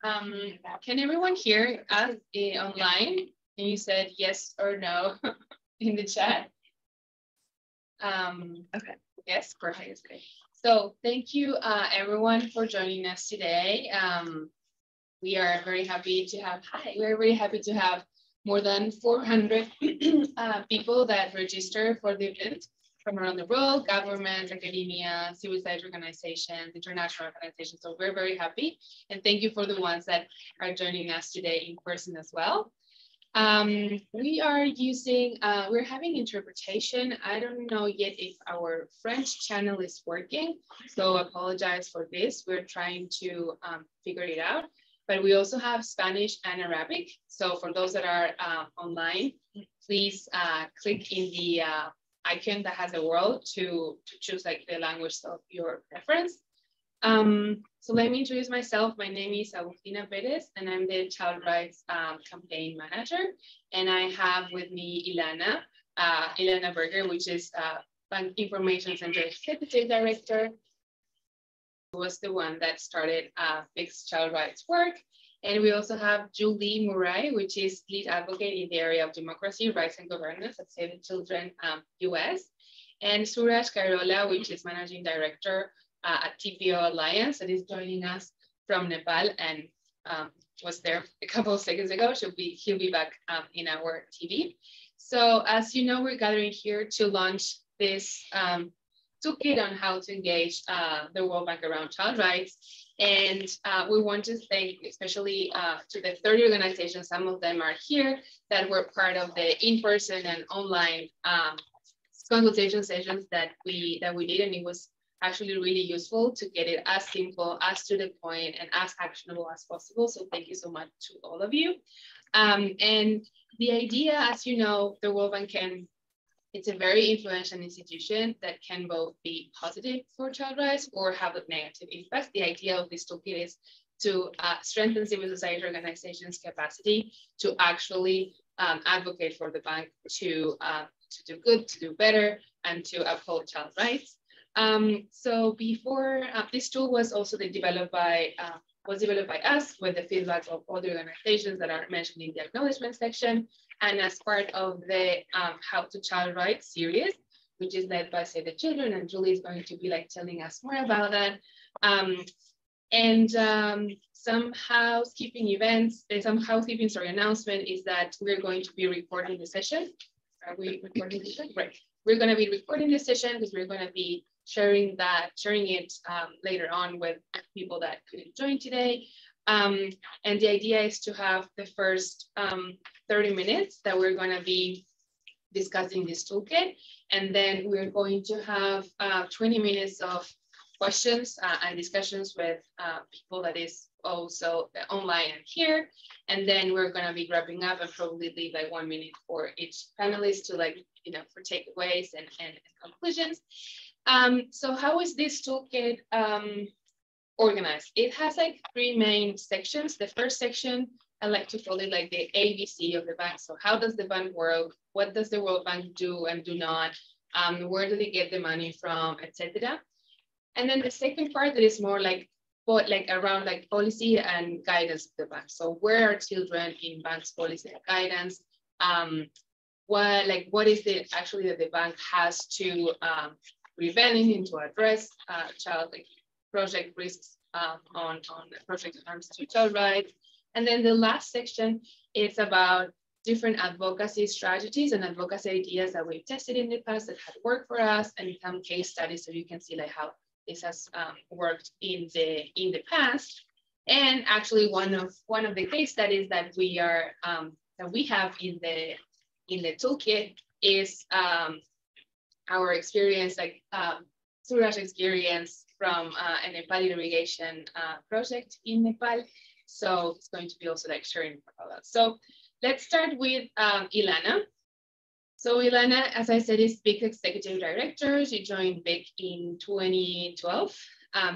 Um, can everyone hear us online? And you said yes or no in the chat. Okay. Yes, perfect. Okay. So thank you, everyone, for joining us today. We are very happy to have. Hi, we're very happy to have more than 400 people that register for the event from around the world, governments, academia, civil society organizations, international organizations. So we're very happy. And thank you for the ones that are joining us today in person as well. We are using, we're having interpretation. I don't know yet if our French channel is working, so apologize for this. We're trying to figure it out. But we also have Spanish and Arabic. So for those that are online, please click in the icon that has a world to choose like the language of your preference. So let me introduce myself. My name is Agustina Perez, and I'm the Child Rights Campaign Manager. And I have with me Ilana Berger, which is Bank Information Center Executive Director, who was the one that started Fixed Child Rights work. And we also have Julie Murray, which is lead advocate in the area of democracy, rights, and governance at Save the Children US. And Suraj Kairola, which is managing director at TPO Alliance, that is joining us from Nepal and was there a couple of seconds ago. He'll be back in our TV. So as you know, we're gathering here to launch this toolkit on how to engage the World Bank around child rights. And we want to thank especially to the 30 organizations, some of them are here, that were part of the in-person and online consultation sessions that we did, and it was actually really useful to get it as simple, as to the point, and as actionable as possible. So thank you so much to all of you. And the idea, as you know, the World Bank it's a very influential institution that can both be positive for child rights or have a negative impact. The idea of this toolkit is to strengthen civil society organizations' capacity to actually advocate for the bank to do good, to do better, and to uphold child rights. So before this tool was also developed by us with the feedback of all the organizations that are mentioned in the acknowledgement section, and as part of the How to Child Rights series, which is led by Save the Children, and Julie is going to be like telling us more about that. Some housekeeping announcement is that we're going to be recording the session. Are we recording the session? Right. We're going to be recording the session because we're going to be sharing it later on with people that couldn't join today. And the idea is to have the first 30 minutes that we're going to be discussing this toolkit. And then we're going to have 20 minutes of questions and discussions with people that is also online and here. And then we're going to be wrapping up and probably leave like 1 minute for each panelist to for takeaways and conclusions. So how is this toolkit organized? It has like 3 main sections. The first section, I like to call it like the ABC of the bank. So how does the bank work? What does the World Bank do and do not? Where do they get the money from, etc. And then the second part that is more like around like policy and guidance of the bank. So where are children in bank's policy and guidance? What is it actually that the bank has to prevent and to address child project risks on project harms to child rights. And then the last section is about different advocacy strategies and advocacy ideas that we've tested in the past that had worked for us, and some case studies so you can see like how this has worked in the past. And actually one of the case studies that we have in the toolkit is our experience, Suraj experience from a Nepali irrigation project in Nepal. So it's going to be also like sharing about that. So let's start with Ilana. So Ilana, as I said, is BIC Executive Director. She joined BIC in 2012.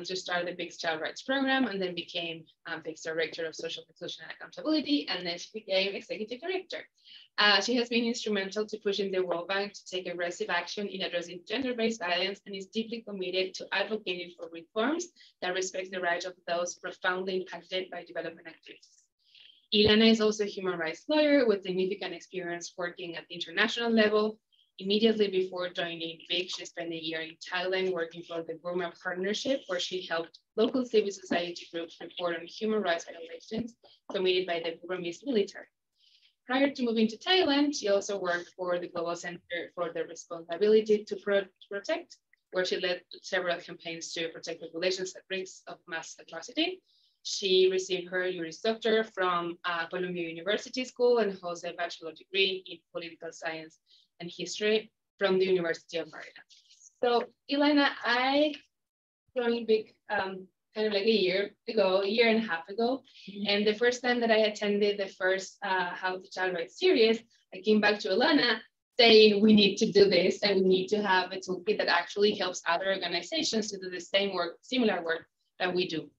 to start the BIC's Child Rights Program, and then became BIC's Director of Social Inclusion and Accountability, and then she became Executive Director. She has been instrumental to pushing the World Bank to take aggressive action in addressing gender-based violence, and is deeply committed to advocating for reforms that respect the rights of those profoundly impacted by development activities. Ilana is also a human rights lawyer with significant experience working at the international level. Immediately before joining BIC, she spent a year in Thailand working for the Burma Partnership, where she helped local civil society groups report on human rights violations committed by the Burmese military. Prior to moving to Thailand, she also worked for the Global Center for the Responsibility to Protect, where she led several campaigns to protect populations at risk of mass atrocity. She received her Juris Doctor from Columbia University School and holds a bachelor degree in political science and history from the University of Maryland. So, Ilana, I joined BIC kind of like a year and a half ago. And the first time that I attended the first How to Child Rights series, I came back to Ilana saying, we need to do this, and we need to have a toolkit that actually helps other organizations to do the same work, similar work that we do.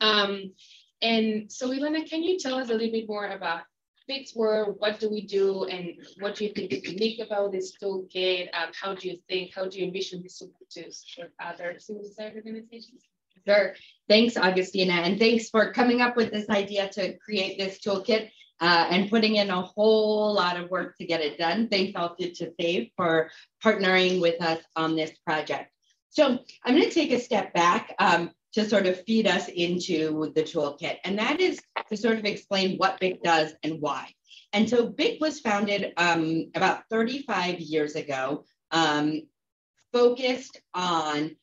And so, Ilana, can you tell us a little bit more about BIC's work? What do we do, and what do you think is unique about this toolkit? How do you envision this to support other civil society organizations? Sure. Thanks, Augustina, and thanks for coming up with this idea to create this toolkit and putting in a whole lot of work to get it done. Thanks also to SAVE for partnering with us on this project. So I'm going to take a step back to sort of feed us into the toolkit, and that is to sort of explain what BIC does and why. And so BIC was founded about 35 years ago, focused on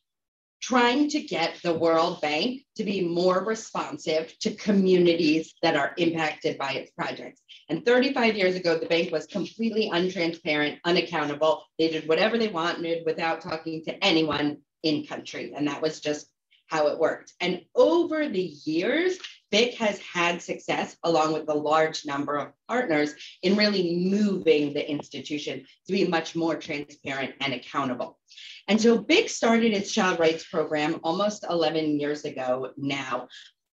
trying to get the World Bank to be more responsive to communities that are impacted by its projects. And 35 years ago, the bank was completely untransparent, unaccountable. They did whatever they wanted without talking to anyone in country. And that was just how it worked. And over the years, BIC has had success, along with a large number of partners, in really moving the institution to be much more transparent and accountable. And so BIC started its child rights program almost 11 years ago now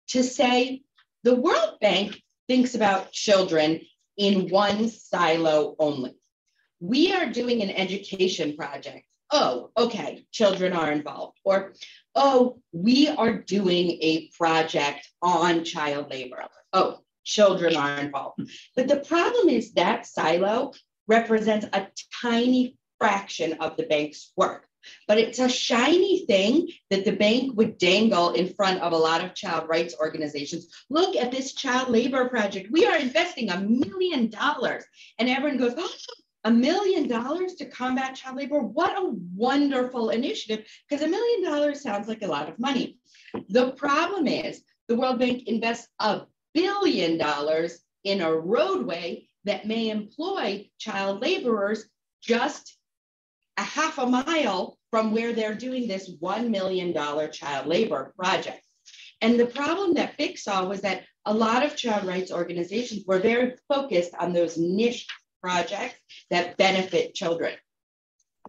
to say the World Bank thinks about children in one silo only. We are doing an education project. Oh, okay, children are involved. Or, oh, we are doing a project on child labor. Oh, children are involved. But the problem is that silo represents a tiny fraction of the bank's work. But it's a shiny thing that the bank would dangle in front of a lot of child rights organizations. Look at this child labor project. We are investing $1 million. And everyone goes, oh, $1 million to combat child labor? What a wonderful initiative, because $1 million sounds like a lot of money. The problem is the World Bank invests $1 billion in a roadway that may employ child laborers just a half a mile from where they're doing this $1 million child labor project. And the problem that BIC saw was that a lot of child rights organizations were very focused on those niche projects that benefit children.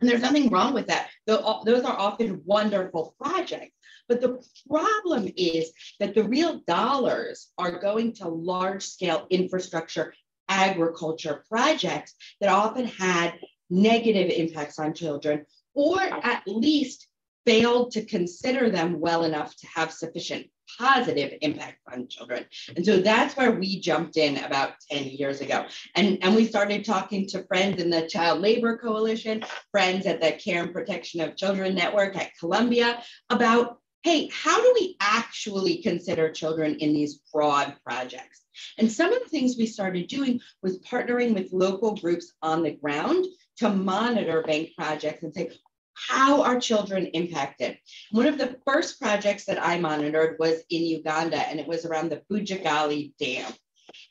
And there's nothing wrong with that. Those are often wonderful projects. But the problem is that the real dollars are going to large-scale infrastructure agriculture projects that often had negative impacts on children, or at least failed to consider them well enough to have sufficient positive impact on children. And so that's where we jumped in about 10 years ago. And we started talking to friends in the Child Labor Coalition, friends at the Care and Protection of Children Network at Columbia about, hey, how do we actually consider children in these broad projects? And some of the things we started doing was partnering with local groups on the ground to monitor bank projects and say, how are children impacted? One of the first projects that I monitored was in Uganda, and it was around the Bujagali Dam.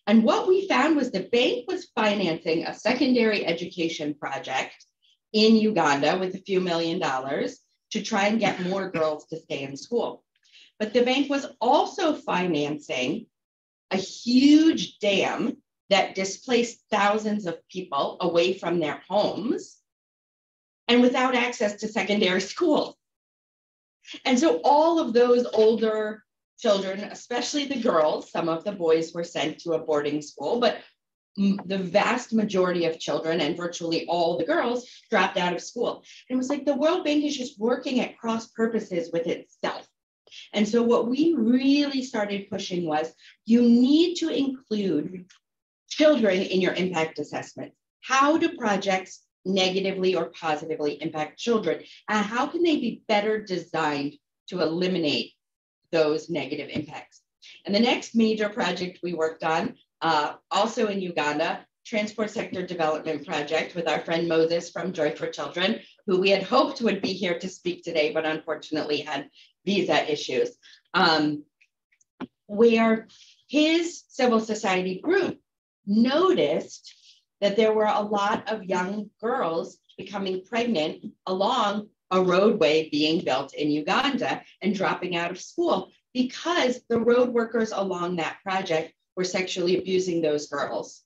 And what we found was the bank was financing a secondary education project in Uganda with a few $1 million to try and get more girls to stay in school. But the bank was also financing a huge dam that displaced thousands of people away from their homes and without access to secondary schools. And so all of those older children, especially the girls, some of the boys were sent to a boarding school, but the vast majority of children and virtually all the girls dropped out of school. And it was like the World Bank is just working at cross purposes with itself. And so what we really started pushing was you need to include children in your impact assessment. How do projects negatively or positively impact children? And how can they be better designed to eliminate those negative impacts? And the next major project we worked on, also in Uganda, Transport Sector Development Project with our friend Moses from Joy for Children, who we had hoped would be here to speak today, but unfortunately had visa issues, where his civil society group noticed that there were a lot of young girls becoming pregnant along a roadway being built in Uganda and dropping out of school because the road workers along that project were sexually abusing those girls.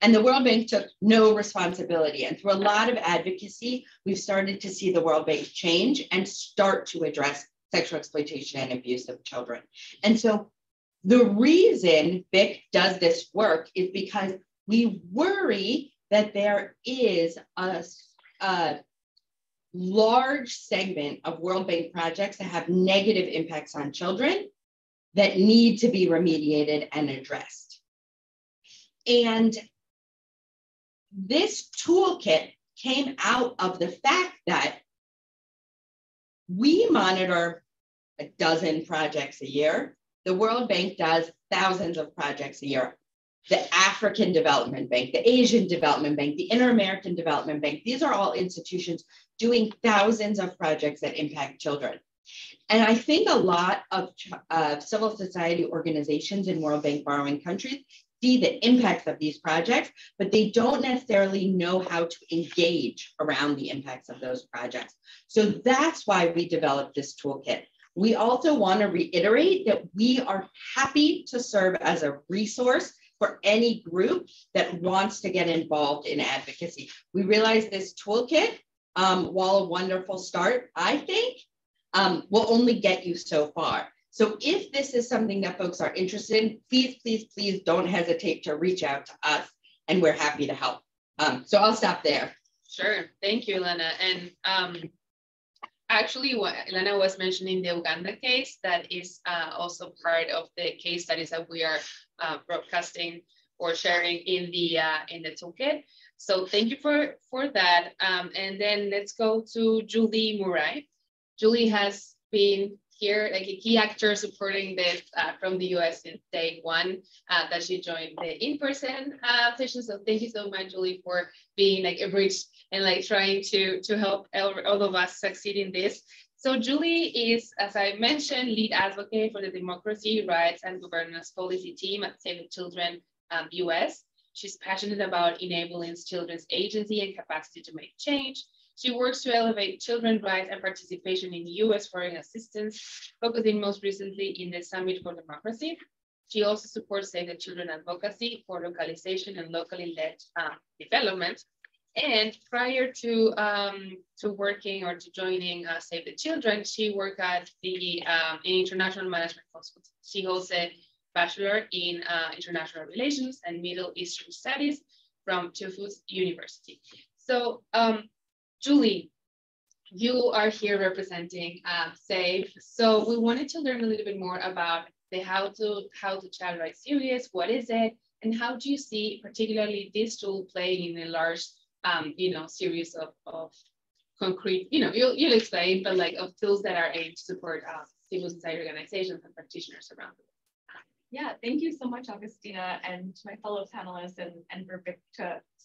And the World Bank took no responsibility. And through a lot of advocacy, we've started to see the World Bank change and start to address sexual exploitation and abuse of children. And so the reason BIC does this work is because we worry that there is a large segment of World Bank projects that have negative impacts on children that need to be remediated and addressed. And this toolkit came out of the fact that we monitor a dozen projects a year. The World Bank does thousands of projects a year. The African Development Bank, the Asian Development Bank, the Inter-American Development Bank, these are all institutions doing thousands of projects that impact children. And I think a lot of civil society organizations in World Bank borrowing countries see the impacts of these projects, but they don't necessarily know how to engage around the impacts of those projects. So that's why we developed this toolkit. We also want to reiterate that we are happy to serve as a resource for any group that wants to get involved in advocacy. We realize this toolkit, while a wonderful start, I think, will only get you so far. So if this is something that folks are interested in, please, please, please don't hesitate to reach out to us, and we're happy to help. So I'll stop there. Sure, thank you, Elena. And actually, what Elena was mentioning, the Uganda case, that is also part of the case studies that we are broadcasting or sharing in the toolkit. So thank you for that. And then let's go to Julie Murray. Julie has been here, like a key actor supporting this from the US since day one that she joined the in-person session. So thank you so much, Julie, for being like a bridge and like trying to help all of us succeed in this. So Julie is, as I mentioned, lead advocate for the Democracy, Rights, and Governance Policy team at Save the Children US. She's passionate about enabling children's agency and capacity to make change. She works to elevate children's rights and participation in US foreign assistance, focusing most recently in the Summit for Democracy. She also supports Save the Children advocacy for localization and locally led development. And prior to working or to joining Save the Children, she worked at the in International Management Consulting. She holds a Bachelor in International Relations and Middle Eastern Studies from Tufts University. So Julie, you are here representing SAVE. So we wanted to learn a little bit more about the How to Child Rights series. What is it, and how do you see particularly this tool playing in a large, series of concrete, you'll explain, but like of tools that are aimed to support civil society organizations and practitioners around the world. Yeah, thank you so much, Augustina, and to my fellow panelists and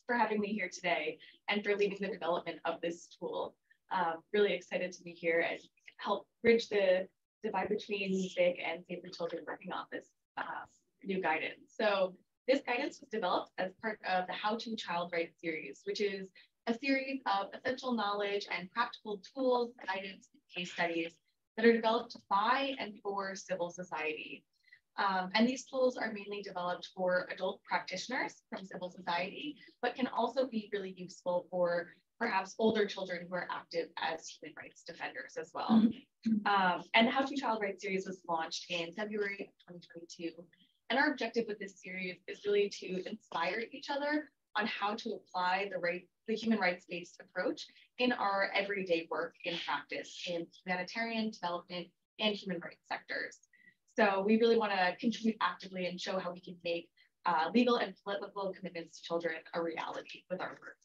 for having me here today and for leading the development of this tool. Really excited to be here and help bridge the divide between BIC and Save the Children working on this new guidance. So this guidance was developed as part of the How to Child Rights series, which is a series of essential knowledge and practical tools, guidance, and case studies that are developed by and for civil society. And these tools are mainly developed for adult practitioners from civil society, but can also be really useful for perhaps older children who are active as human rights defenders as well. And the How to Child Rights series was launched in February of 2022. And our objective with this series is really to inspire each other on how to apply the human rights-based approach in our everyday work in practice in humanitarian, development, and human rights sectors. So we really want to contribute actively and show how we can make legal and political commitments to children a reality with our work.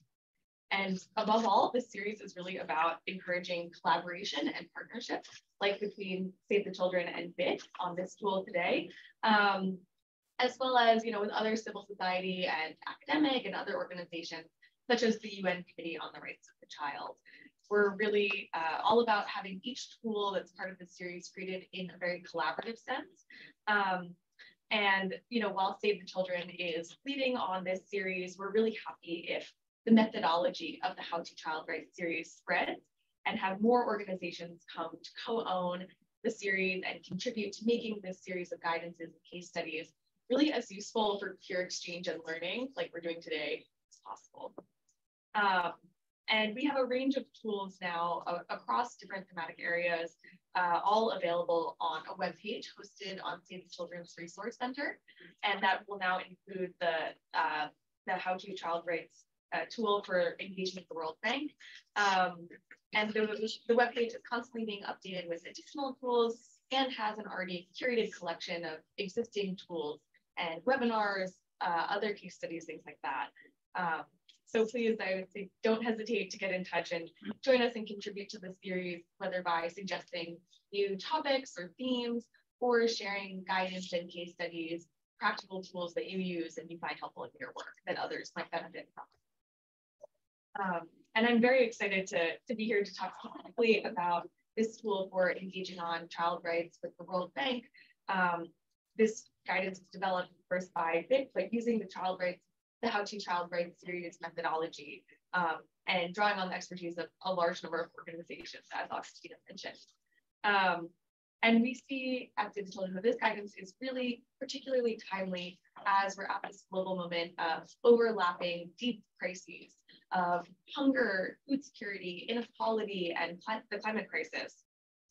And above all, this series is really about encouraging collaboration and partnership, like between Save the Children and BIT on this tool today, as well as, with other civil society and academic and other organizations, such as the UN Committee on the Rights of the Child. We're really all about having each tool that's part of the series created in a very collaborative sense. And while Save the Children is leading on this series, we're really happy if the methodology of the How to Child Rights series spreads and have more organizations come to co-own the series and contribute to making this series of guidances and case studies really as useful for peer exchange and learning, like we're doing today, as possible. And we have a range of tools now across different thematic areas, all available on a webpage hosted on Save the Children's Resource Center. And that will now include the How to Child Rights tool for engaging with the World Bank. And the webpage is constantly being updated with additional tools and has an already curated collection of existing tools and webinars, other case studies, things like that. So please, I would say, don't hesitate to get in touch and join us and contribute to the series, whether by suggesting new topics or themes, or sharing guidance and case studies, practical tools that you use and you find helpful in your work that others might benefit from. And I'm very excited to be here to talk specifically about this tool for engaging on child rights with the World Bank. This guidance was developed first by BIC, but using the How to Child Rights series methodology and drawing on the expertise of a large number of organizations, as Augustina mentioned. And we see at Save the Children that this guidance is really particularly timely as we're at this global moment of overlapping deep crises of hunger, food security, inequality, and the climate crisis.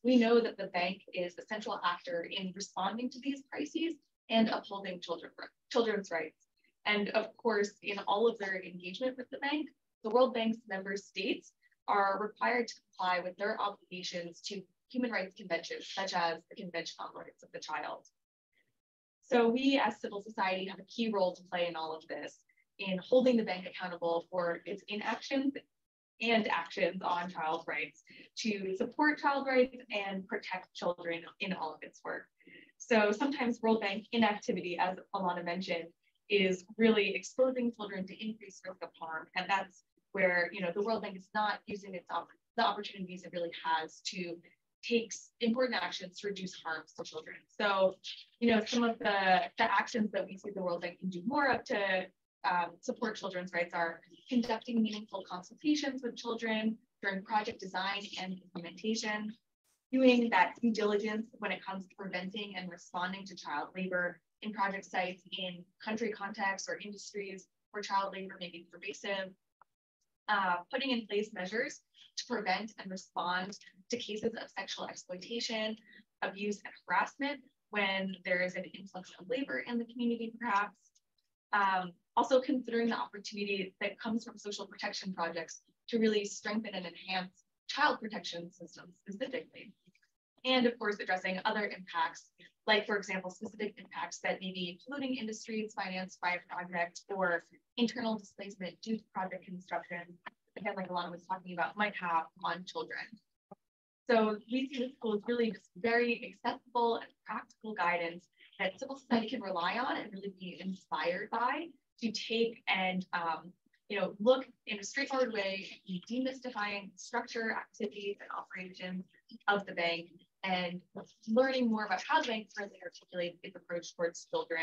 We know that the bank is a central actor in responding to these crises and upholding children's rights. And of course, in all of their engagement with the bank, the World Bank's member states are required to comply with their obligations to human rights conventions, such as the Convention on the Rights of the Child. So we as civil society have a key role to play in all of this, in holding the bank accountable for its inactions and actions on child rights to support child rights and protect children in all of its work. So sometimes World Bank inactivity, as Alana mentioned, is really exposing children to increased risk of harm. And that's where, the World Bank is not using the opportunities it really has to take important actions to reduce harms to children. So, some of the actions that we see the World Bank can do more of to support children's rights are conducting meaningful consultations with children during project design and implementation, doing that due diligence when it comes to preventing and responding to child labor in project sites in country contexts or industries where child labor may be pervasive, putting in place measures to prevent and respond to cases of sexual exploitation, abuse, and harassment when there is an influx of labor in the community, perhaps. Also considering the opportunity that comes from social protection projects to really strengthen and enhance child protection systems specifically. And of course, addressing other impacts, like for example, specific impacts that may be polluting industries financed by a project or internal displacement due to project construction, again, like Alana was talking about, might have on children. So we see this tool as really just very accessible and practical guidance that civil society can rely on and really be inspired by to take and look in a straightforward way, demystifying structure, activities, and operations of the bank, and learning more about how the bank currently articulates its approach towards children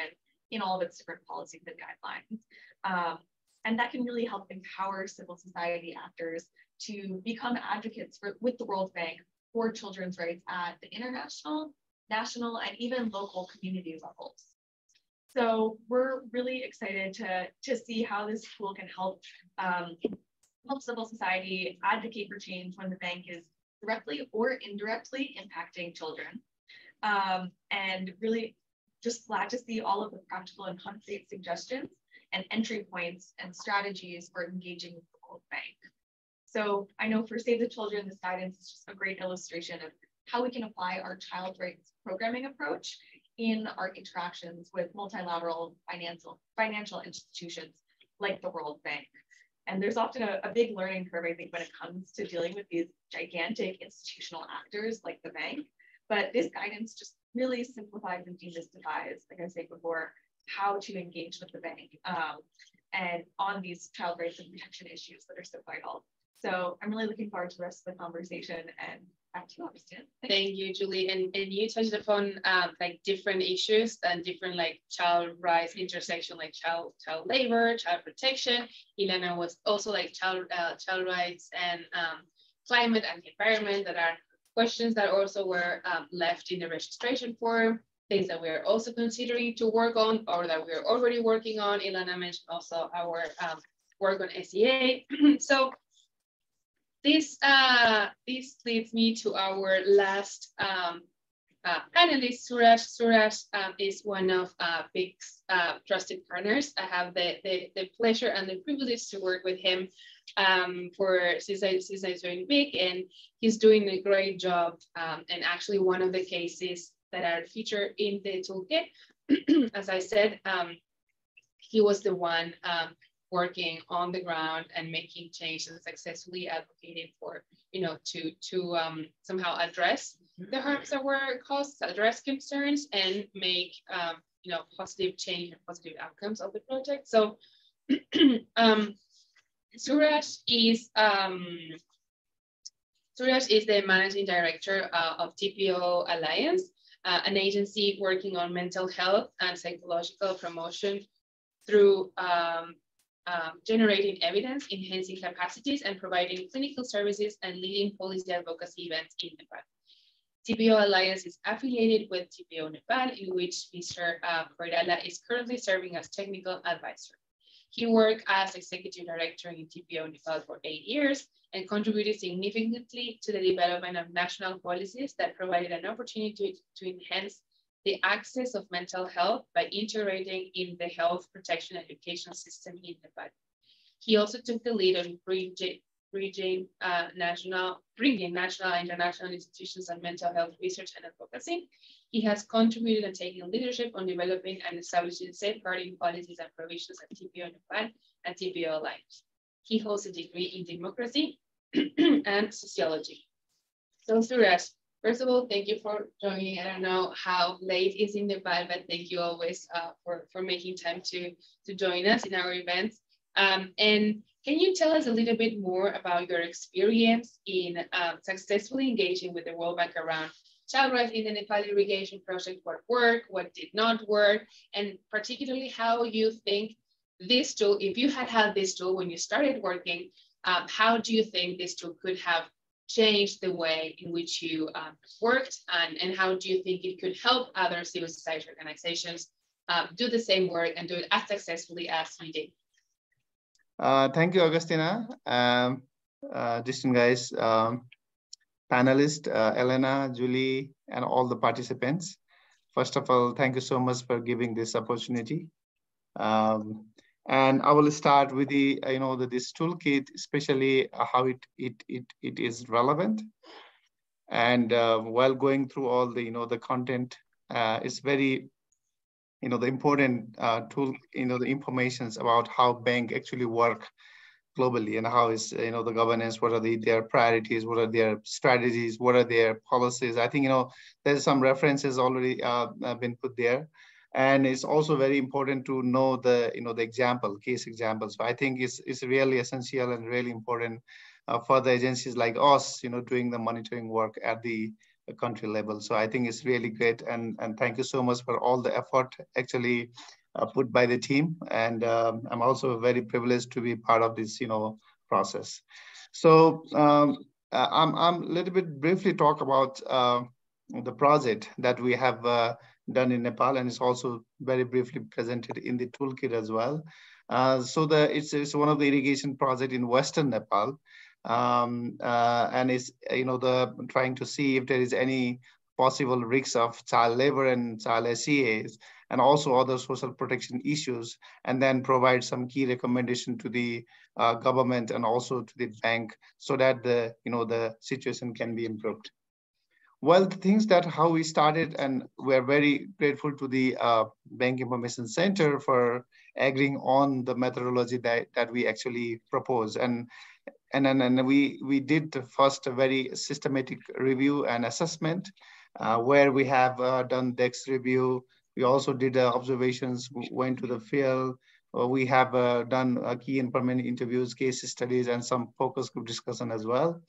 in all of its different policies and guidelines. And that can really help empower civil society actors to become advocates with the World Bank for children's rights at the international, national, and even local community levels. So we're really excited to see how this tool can help help civil society advocate for change when the bank is directly or indirectly impacting children. And really just glad to see all of the practical and concrete suggestions and entry points and strategies for engaging with the World Bank. So I know for Save the Children, this guidance is just a great illustration of how we can apply our child rights programming approach in our interactions with multilateral financial institutions like the World Bank. And there's often a big learning curve, I think, when it comes to dealing with these gigantic institutional actors like the bank. But this guidance just really simplifies and demystifies, like I said before, how to engage with the bank and on these child rights and protection issues that are so vital. So I'm really looking forward to the rest of the conversation, and back to you, Augustine. Thank you, Julie. And you touched upon like different issues and different like child rights intersection, like child labor, child protection. Ilana was also like child rights and climate and environment, that are questions that also were left in the registration form, things that we're also considering to work on or that we're already working on. Ilana mentioned also our work on SEA. So this leads me to our last panelist, Suraj. Suraj is one of BIC's trusted partners. I have the pleasure and the privilege to work with him since I joined BIC, and he's doing a great job. And actually, one of the cases that are featured in the toolkit, as I said, he was the one working on the ground and making change and successfully advocating for, to somehow address the harms that were caused, address concerns, and make, positive change and positive outcomes of the project. So Suraj is the managing director of TPO Alliance, an agency working on mental health and psychological promotion through generating evidence, enhancing capacities, and providing clinical services and leading policy advocacy events in Nepal. TPO Alliance is affiliated with TPO Nepal, in which Mr. Koirala is currently serving as technical advisor. He worked as executive director in TPO Nepal for 8 years and contributed significantly to the development of national policies that provided an opportunity to enhance the access of mental health by integrating in the health protection education system in Nepal. He also took the lead on bringing national and international institutions on mental health research and advocacy. He has contributed and taken leadership on developing and establishing safeguarding policies and provisions at TPO Nepal and TPO Alliance. He holds a degree in democracy and sociology. So Suraj, first of all, thank you for joining. I don't know how late it is in Nepal, but thank you always for making time to join us in our events. And can you tell us a little bit more about your experience in successfully engaging with the World Bank around child rights in the Nepal irrigation project? What worked, what did not work, and particularly how you think this tool, if you had this tool when you started working, how do you think this tool could have changed the way in which you worked, and how do you think it could help other civil society organizations do the same work and do it as successfully as you did? Thank you, Augustina. Distinct guys, panelists, Elena, Julie, and all the participants. First of all, thank you so much for giving this opportunity. And I will start with the, this toolkit, especially how it is relevant. And while going through all the, the content, it's very, the important tool, the informations about how bank actually work globally and how is, the governance, what are their priorities, what are their strategies, what are their policies. I think, there's some references already been put there. And it's also very important to know the, the case examples. So I think it's really essential and really important for the agencies like us, doing the monitoring work at the country level. So I think it's really great. And thank you so much for all the effort actually put by the team. And I'm also very privileged to be part of this, process. So I'm a little bit briefly talk about the project that we have done in Nepal, and it's also very briefly presented in the toolkit as well. So it's one of the irrigation project in Western Nepal, and it's trying to see if there is any possible risks of child labor and child SEAs, and also other social protection issues, and then provide some key recommendation to the government and also to the bank, so that the situation can be improved. Well, the things that how we started, and we're very grateful to the Bank Information Center for agreeing on the methodology that we actually propose. And then we did first a very systematic review and assessment, where we have done DEX review. We also did observations, went to the field. We have done key and permanent interviews, case studies, and some focus group discussion as well.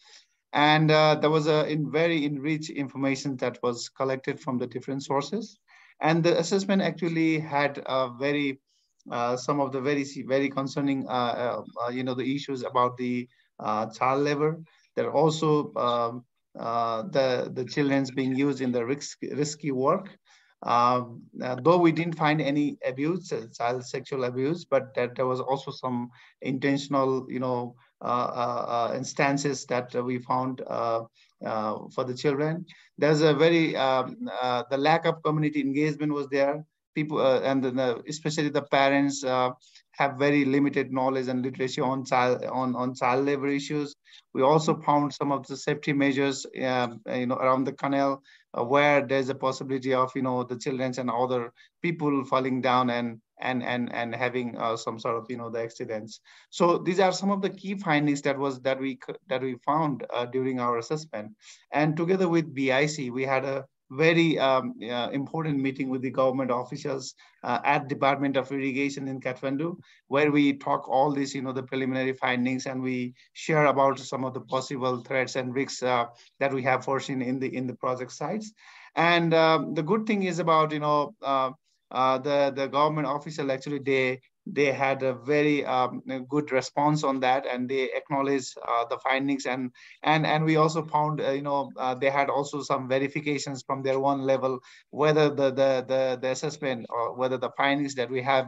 And there was very enriched information that was collected from the different sources. And the assessment actually had some of the very concerning, the issues about the child labor. There are also the children's being used in the risky work. Though we didn't find any abuse, child sexual abuse, but that there was also some intentional, instances that we found for the children. There's a the lack of community engagement was there. People and especially the parents have very limited knowledge and literacy on child labor issues. We also found some of the safety measures, around the canal, where there's a possibility of the children and other people falling down and having some sort of the accidents. So these are some of the key findings that we found during our assessment. And together with BIC, we had a very important meeting with the government officials at Department of Irrigation in Kathmandu, where we talk all this, the preliminary findings, and we share about some of the possible threats and risks that we have foreseen in the project sites. And the good thing is about, the government official, actually, they had a very good response on that, and they acknowledged the findings, and we also found they had also some verifications from their own level, whether the assessment or whether the findings that we have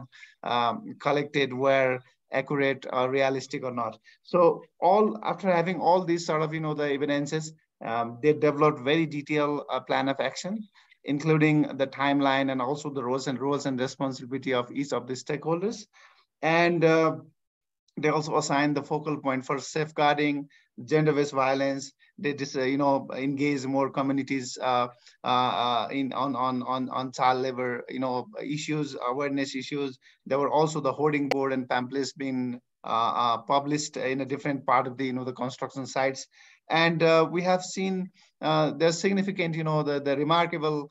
collected were accurate or realistic or not. So after having all these sort of the evidences, they developed very detailed plan of action, including the timeline and also the roles and responsibility of each of the stakeholders. And they also assigned the focal point for safeguarding gender-based violence. They just, engage more communities on child labor, issues, awareness issues. There were also the hoarding board and pamphlets being published in a different part of the construction sites. And we have seen there's significant, the remarkable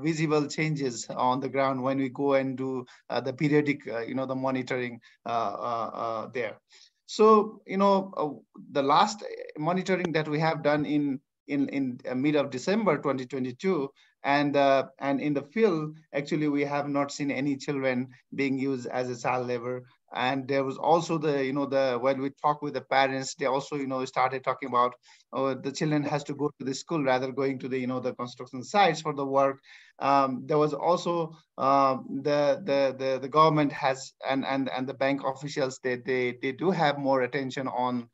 visible changes on the ground when we go and do the periodic, the monitoring there. So, the last monitoring that we have done in mid of December 2022, and in the field, actually, we have not seen any children being used as a child labor. And there was also when we talk with the parents, they also, started talking about, the children has to go to the school rather going to the construction sites for the work. There was also the government has, and the bank officials, they do have more attention on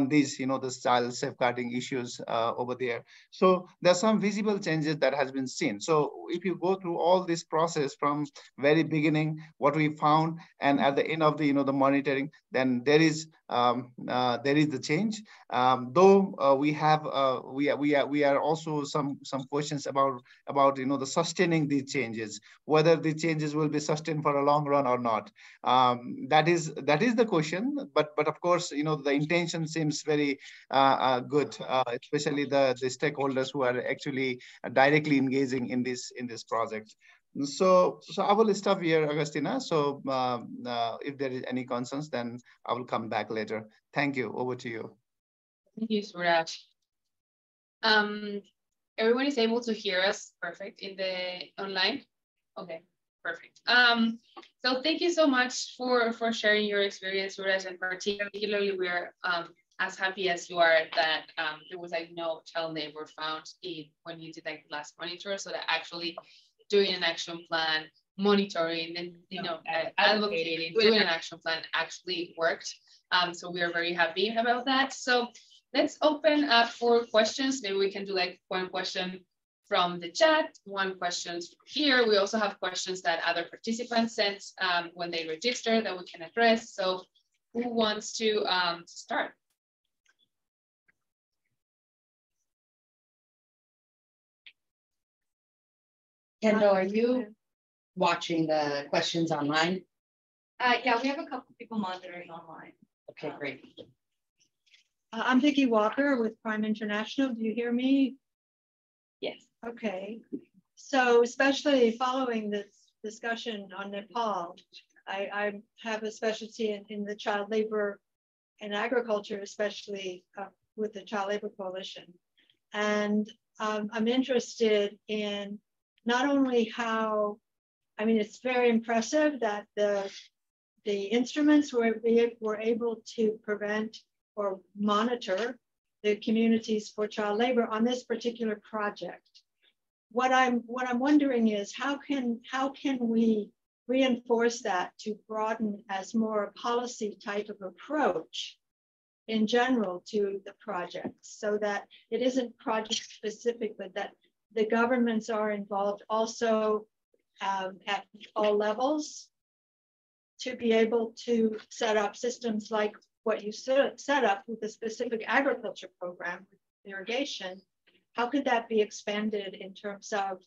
these, the child safeguarding issues over there. So there's some visible changes that has been seen. So if you go through all this process from very beginning, what we found, and at the end of the monitoring, then there is the change. Though we are also some questions about the sustaining these changes, whether the changes will be sustained for a long run or not. That is the question. But of course, the intention seems very good, especially the stakeholders who are actually directly engaging in this project. So I will stop here, Agustina. So if there is any concerns, then I will come back later. Thank you. Over to you. Thank you, Suraj. Everyone is able to hear us perfect in the online? Okay, perfect. So thank you so much for sharing your experience, Suraj, and particularly we're as happy as you are that there was no child labor found when you did the last monitor. So that actually doing an action plan, monitoring, and advocating, doing an action plan actually worked. So we are very happy about that. So let's open up for questions. Maybe we can do like one question from the chat, one question here. We also have questions that other participants sent when they register that we can address. So who wants to start? Kendall, are you watching the questions online? Yeah, we have a couple people monitoring online. Okay, great. I'm Vicki Walker with Prime International. Do you hear me? Yes. Okay. So especially following this discussion on Nepal, I have a specialty in the child labor and agriculture, especially with the Child Labor Coalition. And I'm interested in not only how, I mean, it's very impressive that the instruments were able to prevent or monitor the communities for child labor on this particular project. What I'm wondering is how can we reinforce that to broaden as more a policy type of approach in general to the projects, so that it isn't project specific, but that the governments are involved also at all levels to be able to set up systems like what you set up with a specific agriculture program, irrigation. How could that be expanded in terms of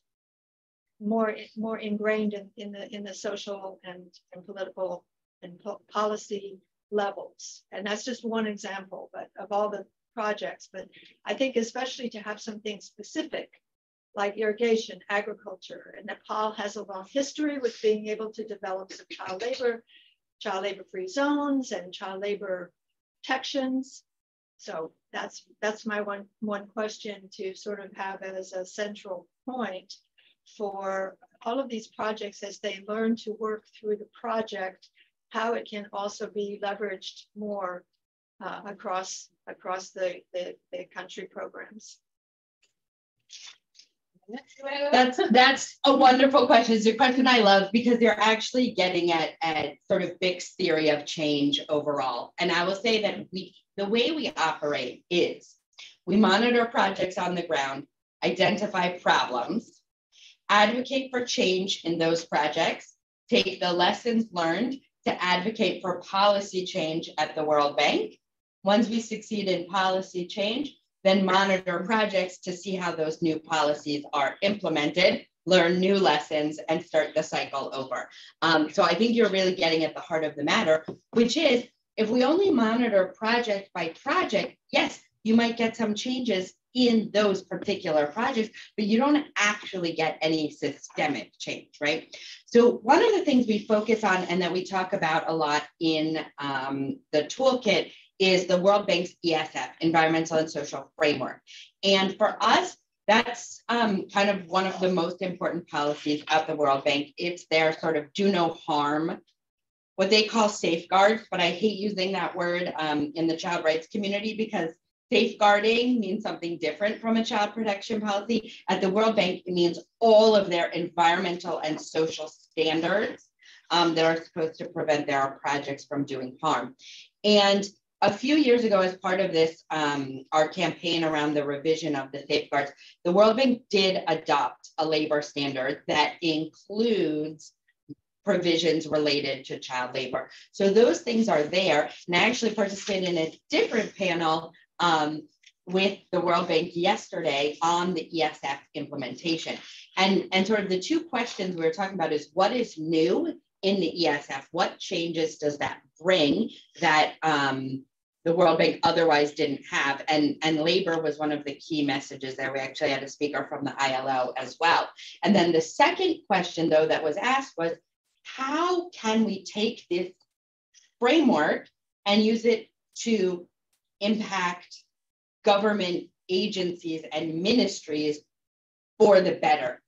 more ingrained in the social and political and policy levels? And that's just one example, but of all the projects. But I think especially to have something specific like irrigation, agriculture, and Nepal has a long history with being able to develop some child labor-free zones and child labor protections. So that's my one question to sort of have as a central point for all of these projects as they learn to work through the project, how it can also be leveraged more across the country programs. That's a wonderful question. It's a question I love because you're actually getting at sort of Vic's theory of change overall. And I will say that the way we operate is we monitor projects on the ground, identify problems, advocate for change in those projects, take the lessons learned to advocate for policy change at the World Bank. Once we succeed in policy change, then monitor projects to see how those new policies are implemented, learn new lessons, and start the cycle over. So I think you're really getting at the heart of the matter, which is if we only monitor project by project, yes, you might get some changes in those particular projects, but you don't actually get any systemic change, right? So one of the things we focus on and that we talk about a lot in the toolkit is the World Bank's ESF, Environmental and Social Framework. And for us, that's kind of one of the most important policies of the World Bank. It's their sort of do no harm, what they call safeguards, but I hate using that word in the child rights community because safeguarding means something different from a child protection policy. At the World Bank, it means all of their environmental and social standards that are supposed to prevent their projects from doing harm. And a few years ago, as part of this, our campaign around the revision of the safeguards, the World Bank did adopt a labor standard that includes provisions related to child labor. So those things are there. And I actually participated in a different panel with the World Bank yesterday on the ESF implementation. And sort of the two questions we were talking about is what is new in the ESF? What changes does that bring that the World Bank otherwise didn't have? And labor was one of the key messages there. We actually had a speaker from the ILO as well. And then the second question, though, that was asked was, how can we take this framework and use it to impact government agencies and ministries for the better?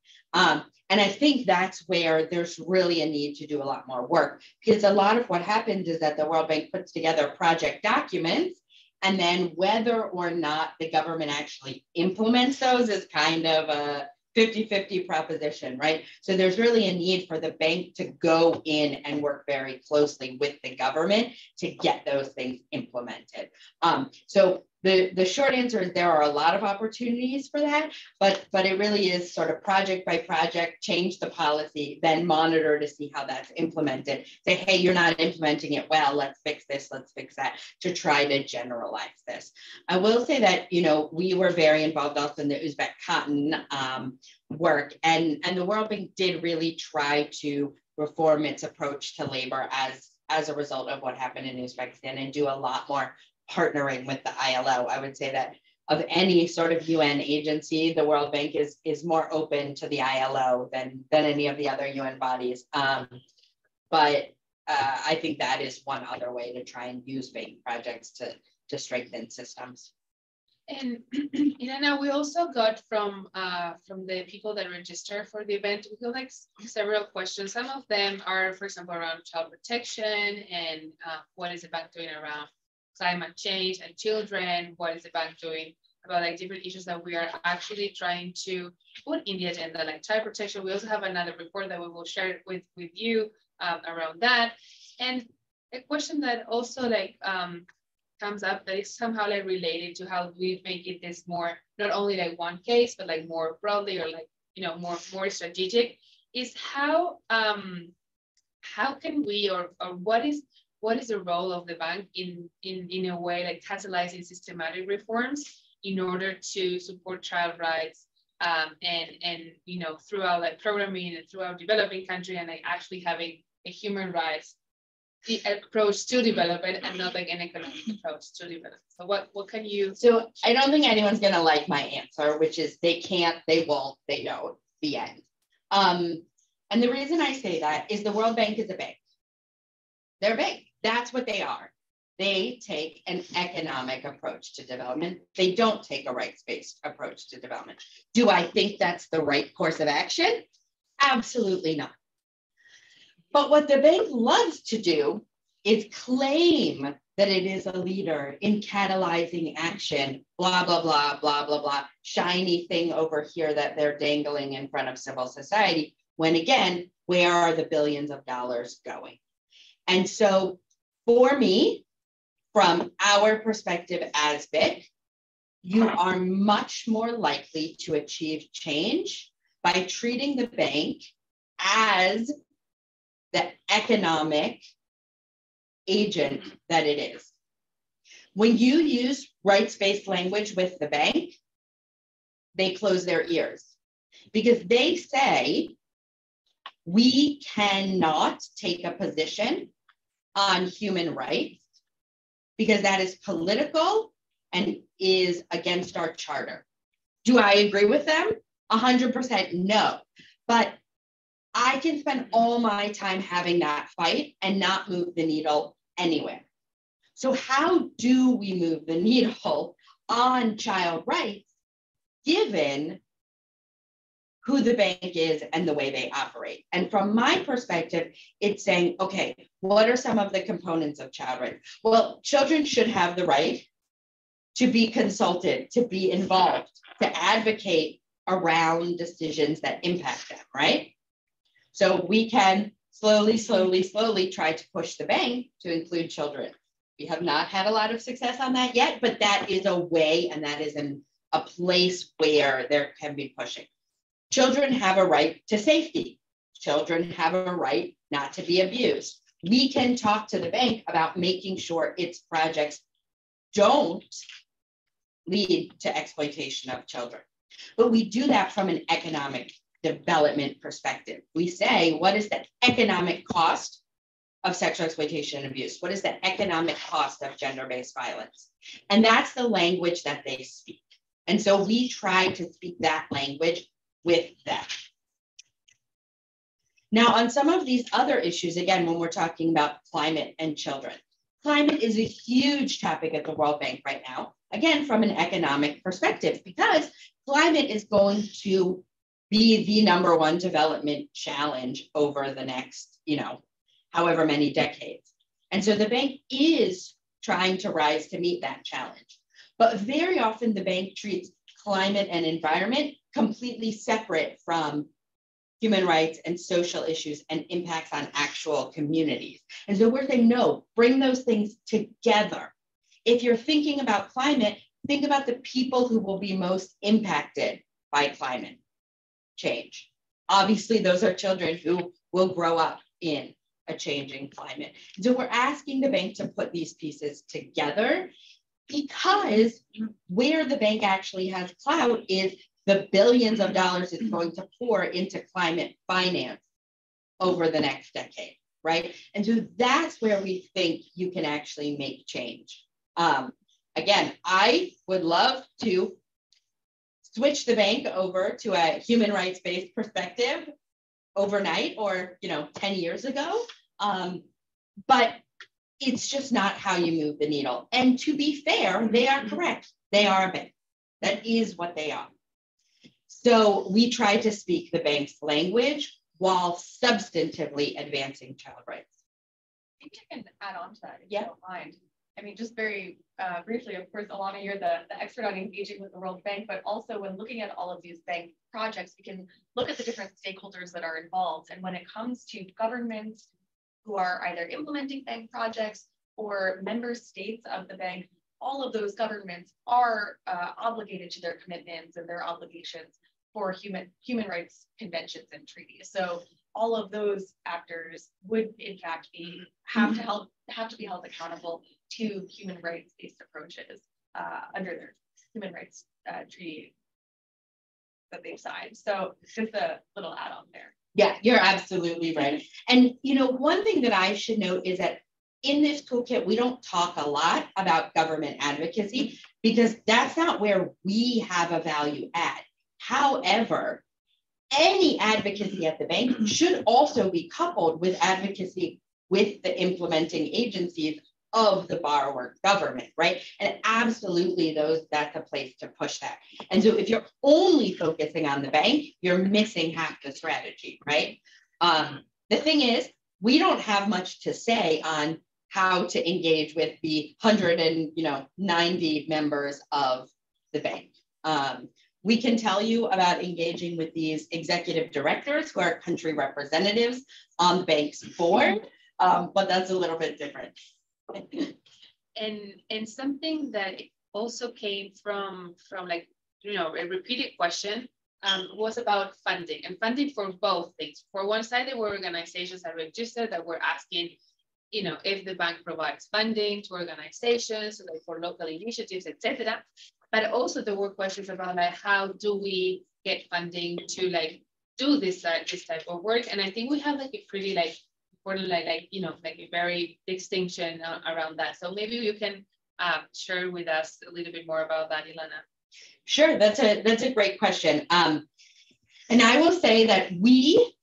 And I think that's where there's really a need to do a lot more work, because a lot of what happens is that the World Bank puts together project documents, and then whether or not the government actually implements those is kind of 50-50 proposition, right? So there's really a need for the bank to go in and work very closely with the government to get those things implemented. So the short answer is there are a lot of opportunities for that, but it really is sort of project by project, change the policy, then monitor to see how that's implemented. Say, hey, you're not implementing it well, let's fix this, let's fix that, to try to generalize this. I will say that, you know, we were very involved also in the Uzbek cotton work, and the World Bank did really try to reform its approach to labor as a result of what happened in Uzbekistan and do a lot more partnering with the ILO. I would say that of any sort of UN agency, the World Bank is more open to the ILO than any of the other UN bodies. But I think that is one other way to try and use bank projects to strengthen systems. And Elena, we also got from the people that register for the event, we got like several questions. Some of them are, for example, around child protection and what is the bank doing around climate change and children, what is the bank doing about like different issues that we are actually trying to put in the agenda, like child protection. We also have another report that we will share with you around that. And a question that also like comes up that is somehow like related to how we make it this more, not only like one case, but like more broadly or like, you know, more strategic, is how can we, or what is the role of the bank in a way like catalyzing systematic reforms in order to support child rights and you know, throughout like programming and throughout developing country, and like actually having a human rights approach to development and not like an economic approach to development. So what can you? So I don't think anyone's gonna like my answer, which is they can't, they won't, they don't, the end. And the reason I say that is the World Bank is a bank. They're a bank. That's what they are. They take an economic approach to development. They don't take a rights-based approach to development. Do I think that's the right course of action? Absolutely not. But what the bank loves to do is claim that it is a leader in catalyzing action, blah, blah, blah, blah, blah, blah, shiny thing over here that they're dangling in front of civil society, when again, where are the billions of dollars going? And so for me, from our perspective as BIC, you are much more likely to achieve change by treating the bank as the economic agent that it is. When you use rights-based language with the bank, they close their ears because they say, we cannot take a position on human rights because that is political and is against our charter. Do I agree with them? 100% no. But I can spend all my time having that fight and not move the needle anywhere. So how do we move the needle on child rights given who the bank is and the way they operate? And from my perspective, it's saying, okay, what are some of the components of child rights? Well, children should have the right to be consulted, to be involved, to advocate around decisions that impact them, right? So we can slowly try to push the bank to include children. We have not had a lot of success on that yet, but that is a way, and that is a place where there can be pushing. Children have a right to safety. Children have a right not to be abused. We can talk to the bank about making sure its projects don't lead to exploitation of children. But we do that from an economic development perspective. We say, what is the economic cost of sexual exploitation and abuse? What is the economic cost of gender-based violence? And that's the language that they speak. And so we try to speak that language with them. Now, on some of these other issues, again, when we're talking about climate and children, climate is a huge topic at the World Bank right now, again, from an economic perspective, because climate is going to be the #1 development challenge over the next, however many decades. And so the bank is trying to rise to meet that challenge. But very often the bank treats climate and environment completely separate from human rights and social issues and impacts on actual communities. And so we're saying, no, bring those things together. If you're thinking about climate, think about the people who will be most impacted by climate change. Obviously, those are children who will grow up in a changing climate. So we're asking the bank to put these pieces together, because where the bank actually has clout is the billions of dollars it's going to pour into climate finance over the next decade, right? And so that's where we think you can actually make change. Again, I would love to switch the bank over to a human rights-based perspective overnight, or 10 years ago. But it's just not how you move the needle. And to be fair, they are correct. They are a bank. That is what they are. So we try to speak the bank's language while substantively advancing child rights. Maybe I can add on to that, if you don't mind. I mean, just very briefly, of course, Alana, you're the expert on engaging with the World Bank, but also when looking at all of these bank projects, we can look at the different stakeholders that are involved. And when it comes to governments who are either implementing bank projects or member states of the bank, all of those governments are obligated to their commitments and their obligations for human rights conventions and treaties. So all of those actors would, in fact, have to be held accountable to human rights-based approaches under their human rights treaty that they've signed. So just a little add-on there. Yeah, you're absolutely right. And one thing that I should note is that in this toolkit, we don't talk a lot about government advocacy, because that's not where we have a value add. However, any advocacy at the bank should also be coupled with advocacy with the implementing agencies of the borrower government, right? And absolutely that's a place to push that. And so if you're only focusing on the bank, you're missing half the strategy, right? The thing is, we don't have much to say on how to engage with the 190 members of the bank. We can tell you about engaging with these executive directors who are country representatives on the bank's board, but that's a little bit different. And something that also came from like, a repeated question was about funding, and funding for both things. For one side, there were organizations that registered that were asking, if the bank provides funding to organizations, like for local initiatives, etc. But also there were questions about like, how do we get funding to like do this type of work? And I think we have like a pretty important like a very distinction around that. So maybe you can share with us a little bit more about that, Ilana. Sure, that's a great question. And I will say that we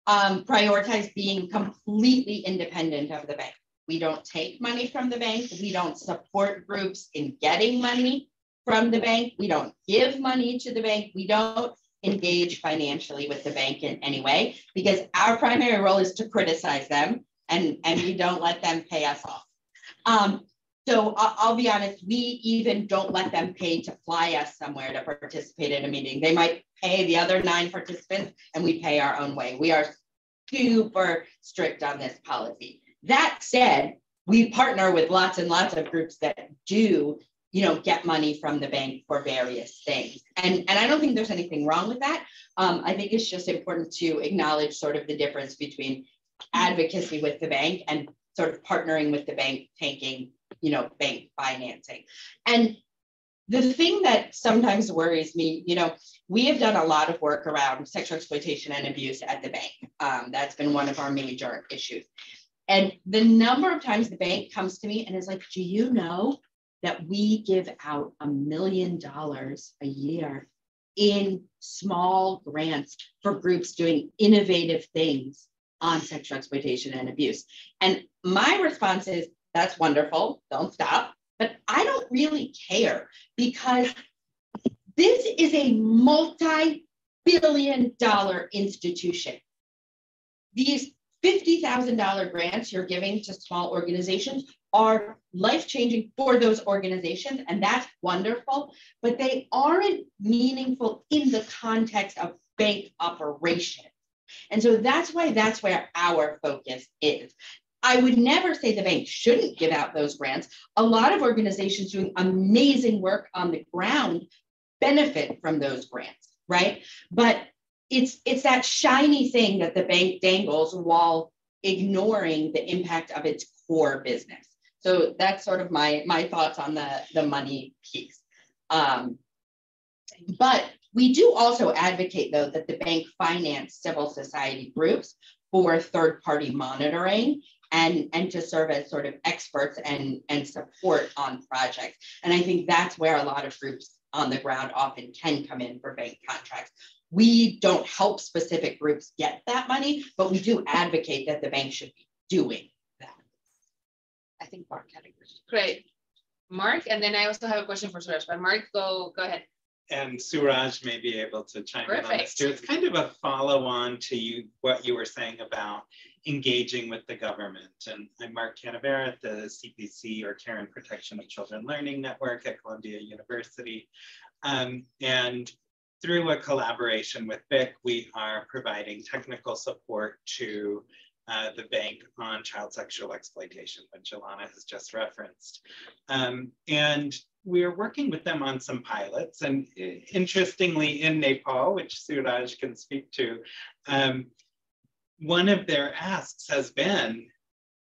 prioritize being completely independent of the bank. We don't take money from the bank. We don't support groups in getting money from the bank. We don't give money to the bank. We don't engage financially with the bank in any way, because our primary role is to criticize them, and we don't let them pay us off. So I'll be honest, we even don't let them pay to fly us somewhere to participate in a meeting. They might pay the other 9 participants, and we pay our own way. We are super strict on this policy. That said, we partner with lots and lots of groups that do get money from the bank for various things. And I don't think there's anything wrong with that. I think it's just important to acknowledge sort of the difference between advocacy with the bank and sort of partnering with the bank, taking, bank financing. And the thing that sometimes worries me, we have done a lot of work around sexual exploitation and abuse at the bank. That's been one of our major issues. And the number of times the bank comes to me and is like, do you know that we give out $1 million a year in small grants for groups doing innovative things on sexual exploitation and abuse? And my response is, that's wonderful, don't stop. But I don't really care, because this is a multi-billion-dollar institution. These $50,000 grants you're giving to small organizations are life-changing for those organizations, and that's wonderful, but they aren't meaningful in the context of bank operations. And so that's where our focus is. I would never say the bank shouldn't give out those grants. A lot of organizations doing amazing work on the ground benefit from those grants, right? But it's that shiny thing that the bank dangles while ignoring the impact of its core business. So that's sort of my thoughts on the money piece. But we do also advocate, though, that the bank finance civil society groups for third-party monitoring and to serve as sort of experts and support on projects. And I think that's where a lot of groups on the ground often can come in for bank contracts. We don't help specific groups get that money, but we do advocate that the bank should be doing that. I think Mark had a question. Great. Mark, and then I also have a question for Suraj, but Mark, go ahead. And Suraj may be able to chime in on this too. It's kind of a follow-on to what you were saying about engaging with the government. And I'm Mark Canavera at the CPC, or Care and Protection of Children Learning Network at Columbia University. And through a collaboration with BIC, we are providing technical support to the bank on child sexual exploitation, which Ilana has just referenced. And we're working with them on some pilots, and interestingly in Nepal, which Suraj can speak to, one of their asks has been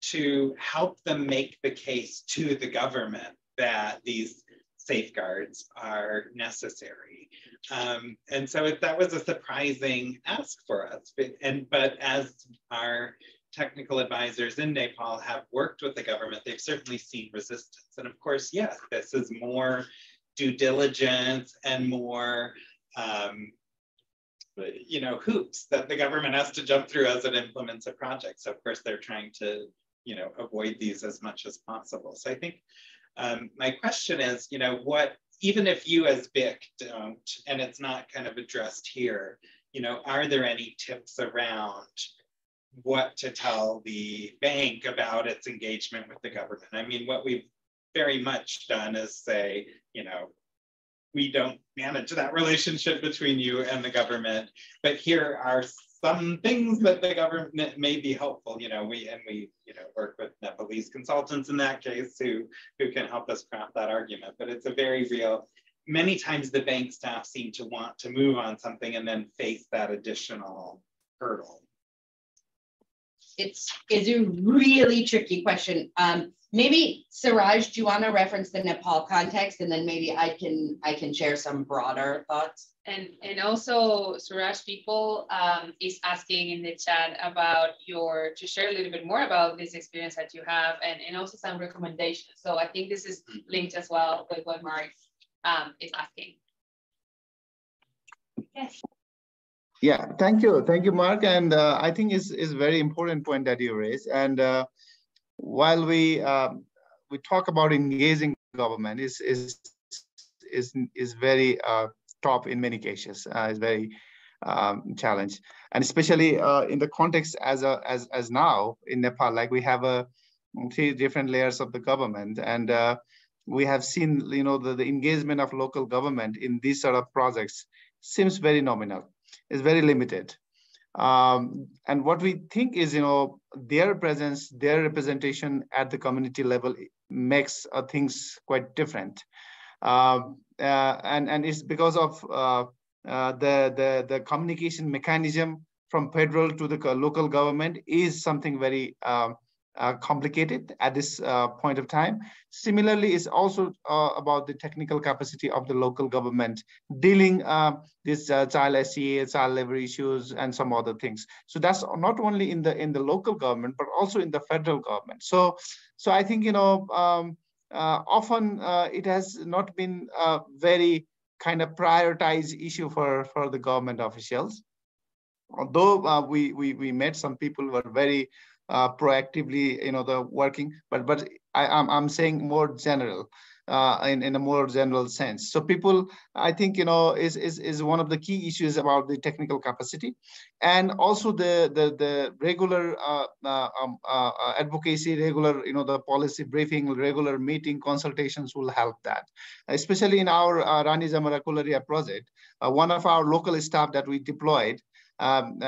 to help them make the case to the government that these safeguards are necessary. And so that was a surprising ask for us. But as our technical advisors in Nepal have worked with the government, they've certainly seen resistance. And of course, yes, this is more due diligence and more hoops that the government has to jump through as it implements a project. So of course, they're trying to avoid these as much as possible. So I think my question is, even if you as BIC don't, and it's not kind of addressed here, are there any tips around what to tell the bank about its engagement with the government? I mean, what we've very much done is say, we don't manage that relationship between you and the government, but here are some things that the government may be helpful. We work with Nepalese consultants in that case who can help us craft that argument. But it's a very real. Many times the bank staff seem to want to move on something and then face that additional hurdle. It's a really tricky question. Maybe Suraj, do you want to reference the Nepal context, and then maybe I can share some broader thoughts? And also, Suraj, people is asking in the chat about to share a little bit more about this experience that you have, and also some recommendations. So I think this is linked as well with what Mark is asking. Yes. Yeah, thank you, Mark. And I think it's a very important point that you raised. And while we talk about engaging government, is very top in many cases. Is very challenged, and especially in the context as now in Nepal, like we have 3 different layers of the government, and we have seen the engagement of local government in these sort of projects seems very nominal. Is very limited. And what we think is, their presence, their representation at the community level makes things quite different. And it's because of the communication mechanism from federal to the local government is something very complicated at this point of time. Similarly, it's also about the technical capacity of the local government dealing this child SCA, child labor issues, and some other things. So that's not only in the local government, but also in the federal government. So I think often it has not been a very kind of prioritized issue for the government officials. Although we met some people who were very proactively, the working, but I'm saying more general. in a more general sense. So people, I think, is one of the key issues about the technical capacity, and also the regular advocacy, regular, the policy briefing, regular meeting consultations will help that. Especially in our Rani Zamara project, one of our local staff that we deployed, and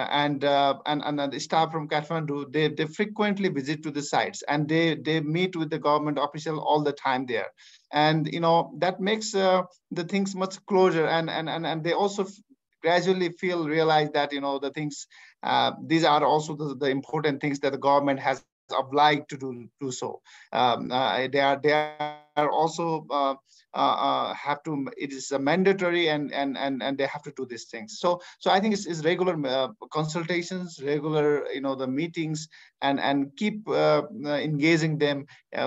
the staff from Kathmandu, they frequently visit to the sites, and they meet with the government official all the time there, and that makes the things much closer, and they also gradually realize that the things, these are also the important things that the government has obliged to do so. They are also have to, it is a mandatory, and they have to do these things. So I think it's regular consultations, regular the meetings, and keep engaging them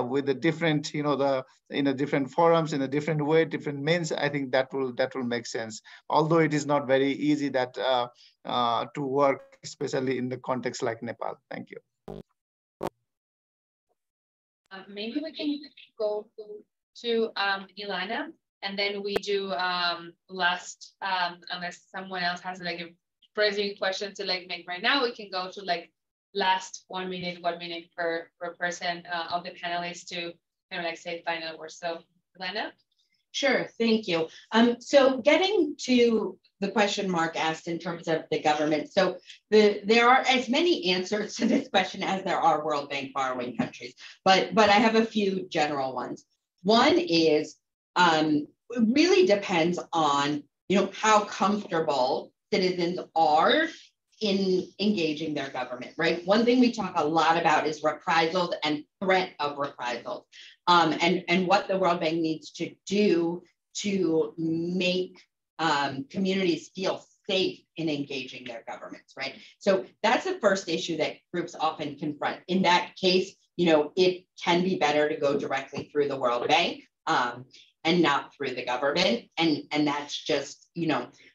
with the different different forums in a different way, different means. I think that will make sense, although it is not very easy that to work, especially in the context like Nepal. Thank you. Maybe we can go to Ilana, and then we do last, unless someone else has like a pressing question to make right now, we can go to last 1 minute per person of the panelists to say final words. So Ilana? Sure, thank you. So getting to the question Mark asked in terms of the government. So there are as many answers to this question as there are World Bank borrowing countries, but I have a few general ones. One is, it really depends on, how comfortable citizens are in engaging their government, right? One thing we talk a lot about is reprisals and threat of reprisals, and what the World Bank needs to do to make communities feel safe in engaging their governments, right? So that's the first issue that groups often confront. In that case, it can be better to go directly through the World Bank and not through the government. And that's just,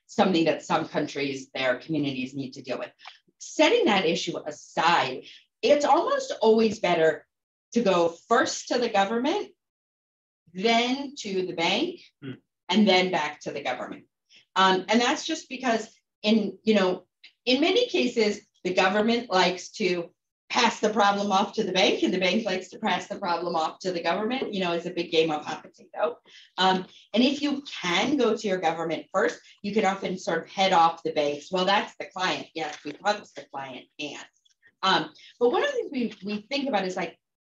something that some countries, their communities need to deal with. Setting that issue aside, it's almost always better to go first to the government, then to the bank, and then back to the government. And that's just because in many cases, the government likes to pass the problem off to the bank, and the bank likes to pass the problem off to the government. It's a big game of hot potato. And if you can go to your government first, you can often sort of head off the banks. Well, that's the client. Yes, because the client can't. But one of the things we think about is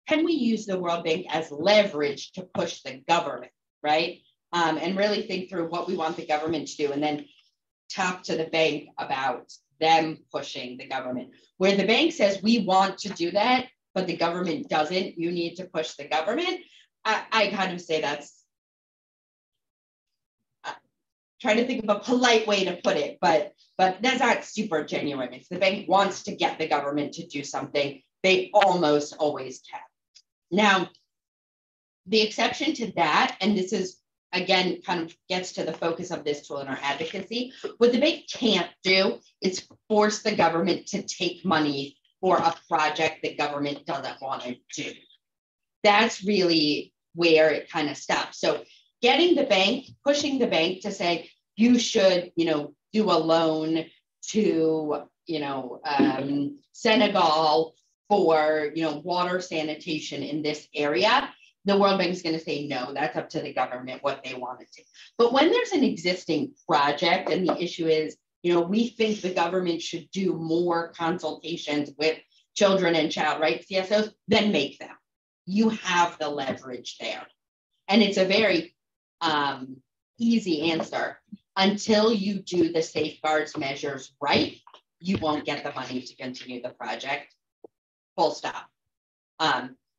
can we use the World Bank as leverage to push the government, right? And really think through what we want the government to do, and then talk to the bank about them pushing the government. Where the bank says, we want to do that, but the government doesn't, you need to push the government. I kind of say that's, trying to think of a polite way to put it, but that's not super genuine. If the bank wants to get the government to do something, they almost always can. Now, the exception to that, and this is, again, kind of gets to the focus of this tool in our advocacy, what the bank can't do is force the government to take money for a project the government doesn't want to do. That's really where it kind of stops. So getting the bank, pushing the bank to say, you should, do a loan to, Senegal for, water sanitation in this area, the World Bank is going to say, no, that's up to the government what they want to do. But when there's an existing project and the issue is, we think the government should do more consultations with children and child rights CSOs, then make them. You have the leverage there. And it's a very easy answer. Until you do the safeguards measures right, you won't get the money to continue the project. Full stop.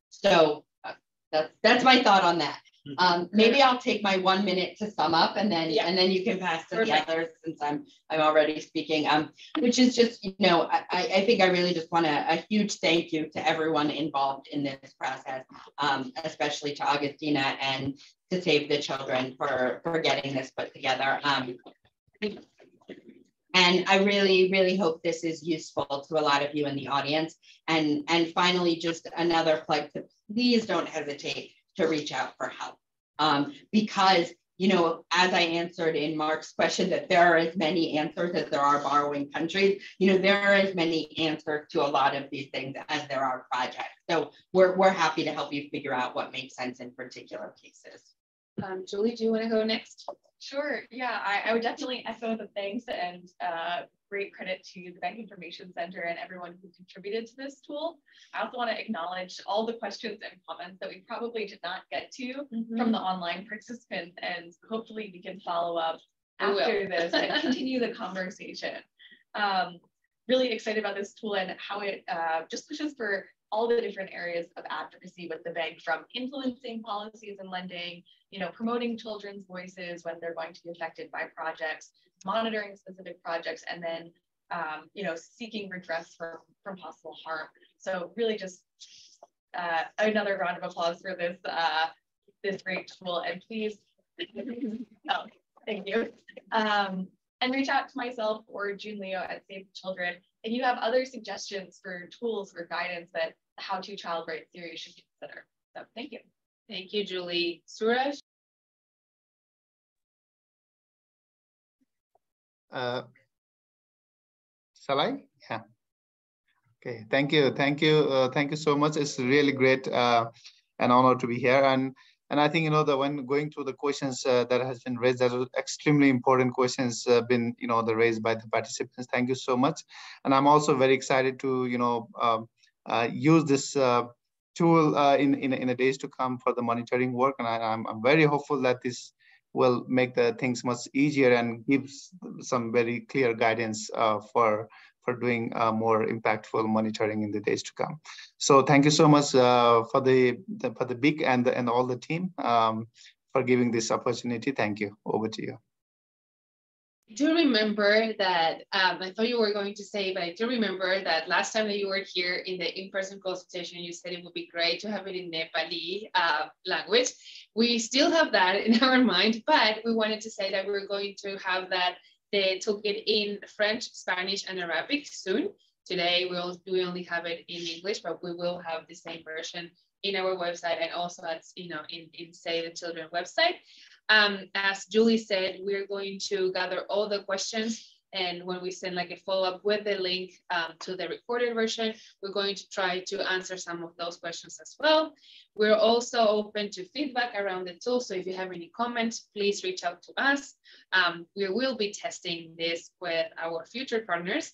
So that's my thought on that. Maybe I'll take my 1 minute to sum up, and then you can pass to the others, since I'm already speaking. Which is just, I think I really just want a huge thank you to everyone involved in this process, especially to Agustina and to Save the Children for getting this put together. And I really, really hope this is useful to a lot of you in the audience. And finally, just another plug to please don't hesitate to reach out for help. because, you know, as I answered in Mark's question, that there are as many answers as there are borrowing countries, you know, there are as many answers to a lot of these things as there are projects. So we're happy to help you figure out what makes sense in particular cases. Julie, do you want to go next? Sure. Yeah, I would definitely echo the thanks and great credit to the Bank Information Center and everyone who contributed to this tool. I also want to acknowledge all the questions and comments that we probably did not get to from the online participants, and hopefully we can follow up after this and continue the conversation. Really excited about this tool and how it just pushes for all the different areas of advocacy with the bank, from influencing policies and lending, you know, promoting children's voices when they're going to be affected by projects, monitoring specific projects, and then, you know, seeking redress from possible harm. So really just another round of applause for this, this great tool. And please, oh, thank you. And reach out to myself or June Leo at Save the Children if you have other suggestions for tools or guidance that the How to Child Rights series should consider. So thank you. Thank you, Julie. Suraj? Shall I? Yeah. Okay. Thank you. Thank you. Thank you so much. It's really great, an honor to be here. And I think, you know, when going through the questions that has been raised, that are extremely important questions been, you know, raised by the participants. Thank you so much. And I'm also very excited to, you know, use this tool in the days to come for the monitoring work. And I'm very hopeful that this will make the things much easier and gives some very clear guidance for doing more impactful monitoring in the days to come. So thank you so much for the BIC and all the team for giving this opportunity. Thank you. Over to you. I do remember that, I thought you were going to say, but I do remember that last time that you were here in the in-person consultation, you said it would be great to have it in Nepali language. We still have that in our mind, but we wanted to say that we're going to have the toolkit in French, Spanish, and Arabic soon. Today, we only have it in English, but we will have the same version in our website and also at, you know, in Save the Children website. As Julie said, we're going to gather all the questions, and when we send like a follow-up with the link to the recorded version, we're going to try to answer some of those questions as well. We're also open to feedback around the tool, so if you have any comments, please reach out to us. We will be testing this with our future partners,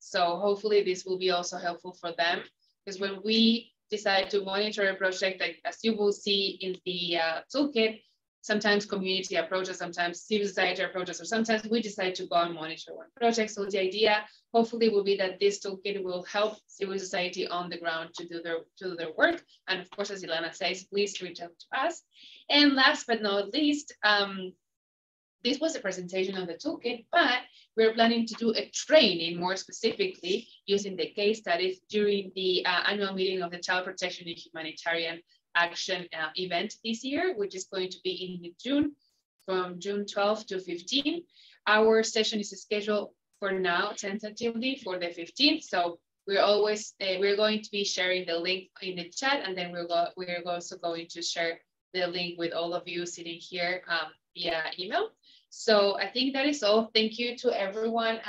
so hopefully this will be also helpful for them, because when we decide to monitor a project, like as you will see in the toolkit, sometimes community approaches, sometimes civil society approaches, or sometimes we decide to go and monitor one project. So the idea, hopefully, will be that this toolkit will help civil society on the ground to do their work. And of course, as Ilana says, please reach out to us. And last but not least, this was a presentation of the toolkit, but we're planning to do a training more specifically using the case studies during the annual meeting of the Child Protection and Humanitarian Action event this year, which is going to be in June, from June 12 to 15. Our session is scheduled for now tentatively for the 15th. So we're going to be sharing the link in the chat, and then we're also going to share the link with all of you sitting here via email. So I think that is all. Thank you to everyone.